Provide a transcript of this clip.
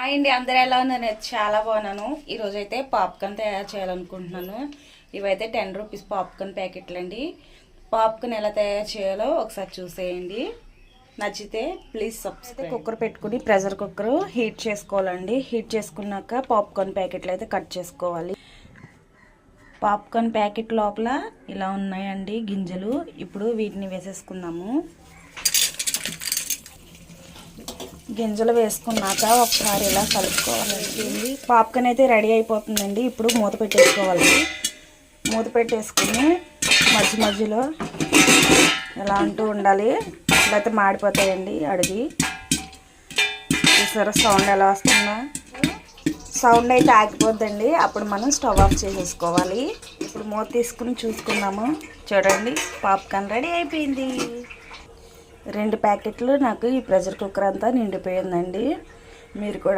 Hi అండి, అందరూ ఎలా ఉన్నారు? నేను చాలా బాగున్నాను. ఈరోజు అయితే పాప్కార్న్ తయారు చేయాలనుకుంటున్నాను. ఇవైతే 10 రూపీస్ పాప్కార్న్ ప్యాకెట్లు అండి. పాప్కార్న్ ఎలా తయారు చేయాలో ఒకసారి చూసేయండి. నచ్చితే ప్లీజ్ సబ్స్క్రైబ్. కుక్కర్ పెట్టుకుని ప్రెషర్ కుక్కర్ హీట్ చేసుకోవాలండి. హీట్ చేసుకున్నాక పాప్కార్న్ ప్యాకెట్లు అయితే కట్ చేసుకోవాలి. పాప్కార్న్ ప్యాకెట్ లోపల ఇలా ఉన్నాయండి గింజలు. ఇప్పుడు వీటిని వేసేసుకుందాము. గింజలు వేసుకున్నాక ఒకసారి ఇలా కలుపుకోవాలండి. పాప్కార్న్ అయితే రెడీ అయిపోతుందండి. ఇప్పుడు మూత పెట్టేసుకోవాలి. మూత పెట్టేసుకుని మధ్య మధ్యలో ఇలా అంటూ ఉండాలి, లేకపోతే మాడిపోతాయండి అడిగి. చూసారా సౌండ్ ఎలా వస్తుందా? సౌండ్ అయితే ఆగిపోద్దండి. అప్పుడు మనం స్టవ్ ఆఫ్ చేసేసుకోవాలి. ఇప్పుడు మూత తీసుకుని చూసుకుందాము. చూడండి, పాప్కార్న్ రెడీ అయిపోయింది. 2 ప్యాకెట్లు నాకు ఈ ప్రెషర్ కుక్కర్ అంతా నిండిపోయిందండి. మీరు కూడా